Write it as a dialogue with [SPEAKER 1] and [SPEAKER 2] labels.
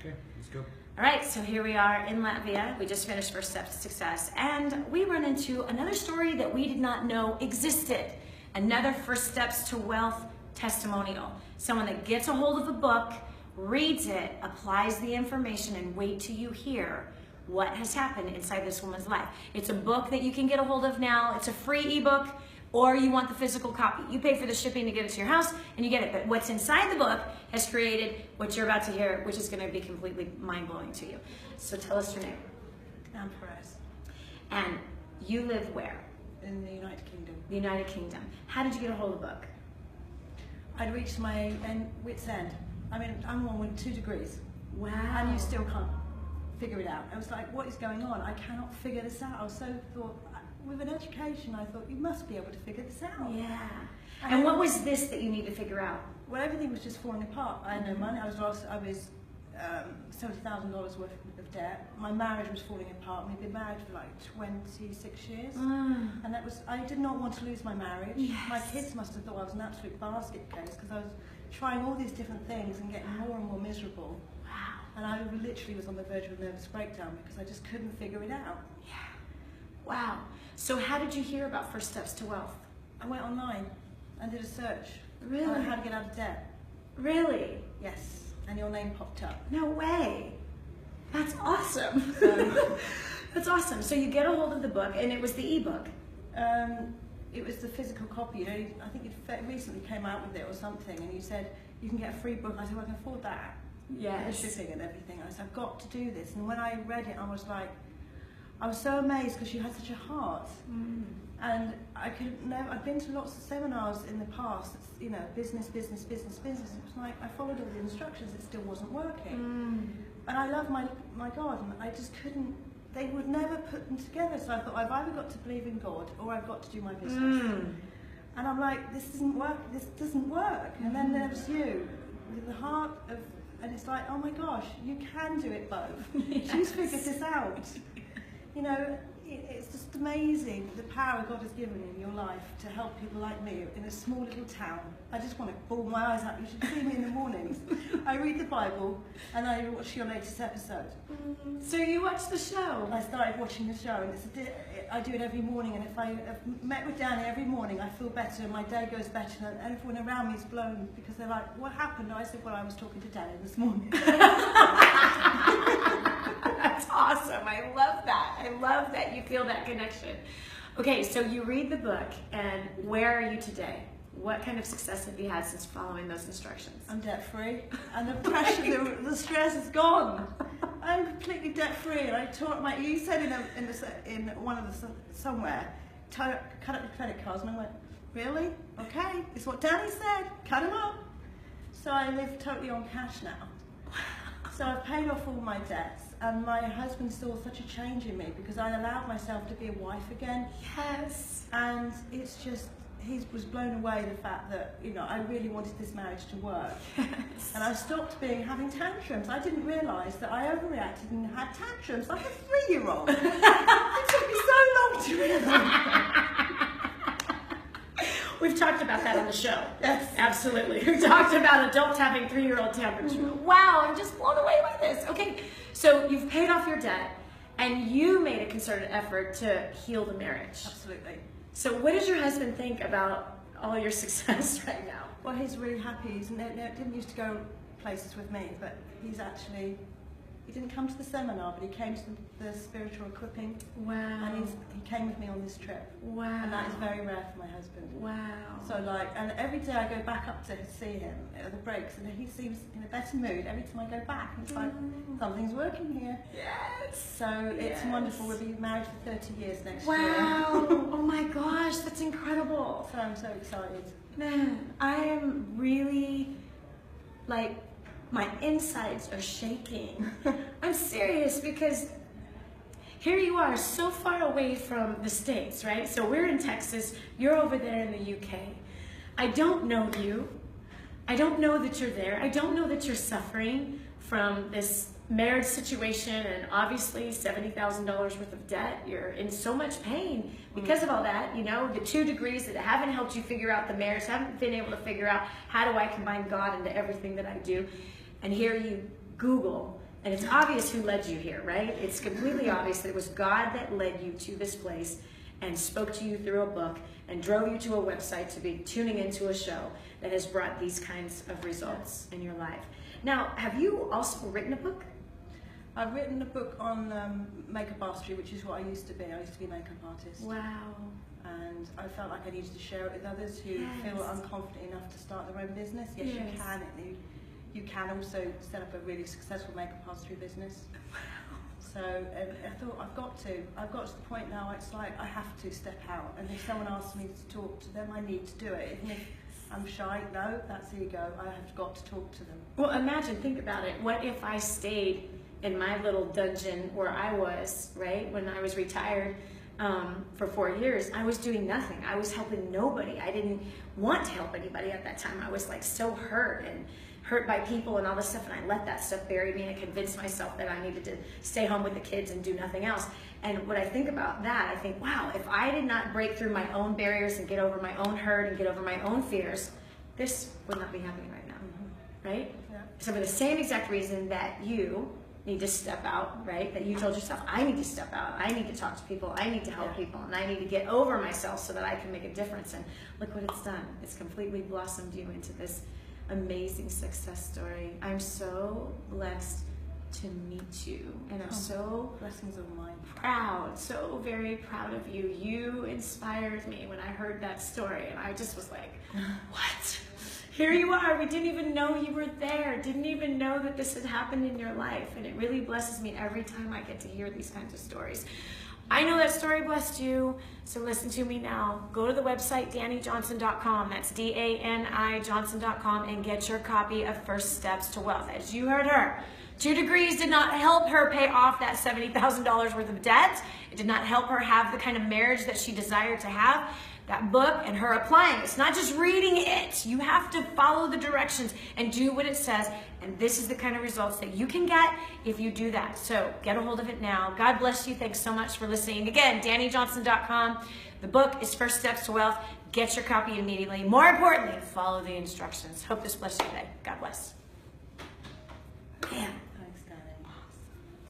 [SPEAKER 1] Okay, let's go.
[SPEAKER 2] All right, so here we are in Latvia. We just finished First Steps to Success, and we run into another story that we did not know existed. Another First Steps to Wealth testimonial. Someone that gets a hold of a book, reads it, applies the information, and wait till you hear what has happened inside this woman's life. It's a book that you can get a hold of now. It's a free ebook, or you want the physical copy. You pay for the shipping to get it to your house, and you get it. But what's inside the book has created what you're about to hear, which is going to be completely mind-blowing to you. So tell us your name.
[SPEAKER 3] I'm Perez.
[SPEAKER 2] And you live where?
[SPEAKER 3] In the United Kingdom.
[SPEAKER 2] The United Kingdom. How did you get a hold of the book?
[SPEAKER 3] I'd reached my wit's end. I mean, I'm one with 2 degrees.
[SPEAKER 2] Wow.
[SPEAKER 3] And you still can't figure it out. I was like, what is going on? I cannot figure this out. I was with an education, I thought, you must be able to figure this out.
[SPEAKER 2] Yeah. And what was this that you need to figure out?
[SPEAKER 3] Well, everything was just falling apart. I had no money. I was $70,000 worth of debt. My marriage was falling apart. We'd been married for like 26 years. And I did not want to lose my marriage.
[SPEAKER 2] Yes.
[SPEAKER 3] My kids must have thought I was an absolute basket case because I was trying all these different things and getting more and more miserable.
[SPEAKER 2] Wow.
[SPEAKER 3] And I literally was on the verge of a nervous breakdown because I just couldn't figure it out.
[SPEAKER 2] Yeah. Wow. So how did you hear about First Steps to Wealth?
[SPEAKER 3] I went online and did a search.
[SPEAKER 2] Really?
[SPEAKER 3] On how to get out of debt.
[SPEAKER 2] Really?
[SPEAKER 3] Yes. And your name popped up.
[SPEAKER 2] No way. That's awesome.
[SPEAKER 3] So,
[SPEAKER 2] that's awesome. So you get a hold of the book, and it was the ebook.
[SPEAKER 3] it was the physical copy. You know, I think you recently came out with it or something, and you said you can get a free book. I said, well, I can afford that.
[SPEAKER 2] Yes.
[SPEAKER 3] The shipping and everything. I said, I've got to do this. And when I read it, I was like, I was so amazed because she had such a heart. And I'd been to lots of seminars in the past, you know, business. It was like, I followed all the instructions, it still wasn't working. And I love my God, and I just couldn't, they would never put them together. So I thought, I've either got to believe in God or I've got to do my business. And I'm like, this doesn't work. And then there was you, with the heart of, and it's like, oh my gosh, you can do it both.
[SPEAKER 2] Yes.
[SPEAKER 3] She's figured this out. You know, it's just amazing the power God has given in your life to help people like me in a small little town. I just want to bawl my eyes out. You should see me in the mornings. I read the Bible and I watch your latest episode.
[SPEAKER 2] So you watch the show?
[SPEAKER 3] I started watching the show, and I do it every morning, and if I've met with Dani every morning, I feel better and my day goes better, and everyone around me is blown because they're like, what happened? I said, well, I was talking to Dani this morning.
[SPEAKER 2] That's awesome. I love that. I love that you feel that connection. Okay, so you read the book, and where are you today? What kind of success have you had since following those instructions?
[SPEAKER 3] I'm debt-free, and the pressure, the stress is gone. I'm completely debt-free, and I taught you said in one of the, somewhere, cut up the credit cards, and I went, really? Okay, it's what Dani said, cut them up. So I live totally on cash now. So I've paid off all my debts, and my husband saw such a change in me because I allowed myself to be a wife again.
[SPEAKER 2] Yes.
[SPEAKER 3] And it's just, he was blown away the fact that, you know, I really wanted this marriage to work.
[SPEAKER 2] Yes.
[SPEAKER 3] And I stopped having tantrums. I didn't realise that I overreacted and had tantrums like a 3-year-old. It took me so long to realise.
[SPEAKER 2] We've talked about that on the show.
[SPEAKER 3] Yes.
[SPEAKER 2] Absolutely. We talked about adults having 3-year-old tantrums. Wow, I'm just blown away by this. Okay, so you've paid off your debt, and you made a concerted effort to heal the marriage.
[SPEAKER 3] Absolutely.
[SPEAKER 2] So what does your husband think about all your success right now?
[SPEAKER 3] Well, he's really happy. He didn't used to go places with me, but he's actually, he didn't come to the seminar, but he came to the spiritual equipping.
[SPEAKER 2] Wow.
[SPEAKER 3] And he came with me on this trip.
[SPEAKER 2] Wow.
[SPEAKER 3] And that is very rare for my husband.
[SPEAKER 2] Wow.
[SPEAKER 3] So like, and every day I go back up to see him at the breaks, and he seems in a better mood every time I go back. And it's like, something's working here.
[SPEAKER 2] Yes.
[SPEAKER 3] So it's wonderful. We'll be married for 30 years next year.
[SPEAKER 2] Wow. Oh my gosh, that's incredible.
[SPEAKER 3] So I'm so excited.
[SPEAKER 2] Man, I am really, like, my insides are shaking. I'm serious, because here you are so far away from the States, right? So we're in Texas, you're over there in the UK. I don't know you. I don't know that you're there. I don't know that you're suffering from this marriage situation and obviously $70,000 worth of debt. You're in so much pain because of all that, you know, the 2 degrees that haven't helped you figure out the marriage, haven't been able to figure out how do I combine God into everything that I do. And here you Google And it's obvious who led you here, right? It's completely obvious that it was God that led you to this place and spoke to you through a book and drove you to a website to be tuning into a show that has brought these kinds of results in your life. Now, have you also written a book?
[SPEAKER 3] I've written a book on makeup artistry, which is what I used to be. I used to be a makeup artist.
[SPEAKER 2] Wow.
[SPEAKER 3] And I felt like I needed to share it with others who
[SPEAKER 2] Yes.
[SPEAKER 3] feel unconfident enough to start their own business. Yes, you
[SPEAKER 2] Yes.
[SPEAKER 3] can. You can also set up a really successful makeup artistry business. So I thought I've got to the point now. It's like I have to step out, and if someone asks me to talk to them, I need to do it. Even if I'm shy, no, that's ego. I have got to talk to them.
[SPEAKER 2] Well, imagine, think about it. What if I stayed in my little dungeon where I was, right, when I was retired for 4 years? I was doing nothing. I was helping nobody. I didn't want to help anybody at that time. I was like so hurt by people and all this stuff, and I let that stuff bury me, and I convinced myself that I needed to stay home with the kids and do nothing else. And when I think about that, I think, wow, if I did not break through my own barriers and get over my own hurt and get over my own fears, this would not be happening right now, right?
[SPEAKER 3] Yeah.
[SPEAKER 2] So for the same exact reason that you need to step out, right? That you told yourself, I need to step out. I need to talk to people. I need to help people. And I need to get over myself so that I can make a difference. And look what it's done. It's completely blossomed you into this amazing success story. I'm so blessed to meet you. And I'm so
[SPEAKER 3] Blessings of mine.
[SPEAKER 2] proud, so very proud of you. You inspired me when I heard that story. And I just was like, what? Here you are. We didn't even know you were there. Didn't even know that this had happened in your life. And it really blesses me every time I get to hear these kinds of stories. I know that story blessed you, so listen to me now. Go to the website, DaniJohnson.com. That's DANI Johnson.com, and get your copy of First Steps to Wealth. As you heard her, 2 degrees did not help her pay off that $70,000 worth of debt. It did not help her have the kind of marriage that she desired to have. That book and her applying. It's not just reading it. You have to follow the directions and do what it says. And this is the kind of results that you can get if you do that. So get a hold of it now. God bless you. Thanks so much for listening. Again, DaniJohnson.com. The book is First Steps to Wealth. Get your copy immediately. More importantly, follow the instructions. Hope this blessed you today. God bless. Man.